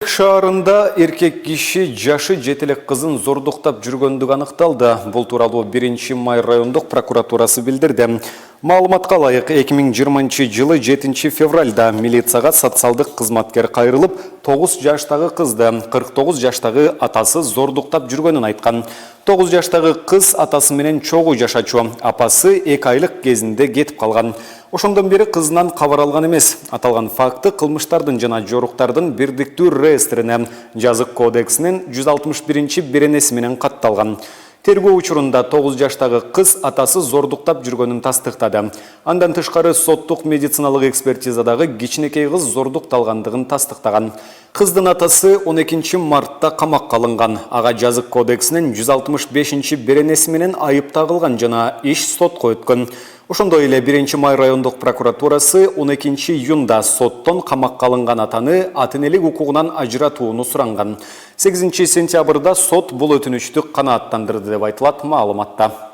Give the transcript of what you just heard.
Шаарында эркек киши жашы жетелек кызын зордуктап жүргөндүгү аныкталды. Бул тууралуу 1-Май райондук прокуратурасы билдирди. Маалыматка ылайык 2020 жылы 7 февралда милицияга социалдык кызматкер кайрылып, 9 жаштагы кызды 49 жаштагы атасы зордуктап жүргөнүн айткан. 9 жаштагы кыз атасы менен чогуу жашачу, апасы 2 айлык кезинде кетип калган. Ошондон бери кызынан кабар алган эмес. Аталган факты кылмыштардын жана жоруктардын бирдиктүү реестрине жазык кодексинин 161-беренеси менен катталган. Тергөө учурунда 9 жаштагы кыз атасы зордуктап жүргөнүн тастыктады. Андан тышкары соттук медициналык экспертизадагы кичинекей кыз зордукталгандыгын тастыктаган. Кыздын атасы 12 мартта камакка алынган. Ага жазык кодексинин 165-беренеси менен айып тагылган жана иш сотко өткөн. Ошондой эле 1-Май райондук прокуратурасы 12 июнда соттон камакка алынган атаны ата-энелик укугунан ажыратууну суранган. 8 сентябрда сот бул өтүнүчтү канааттандырды деп айтылат маалыматта.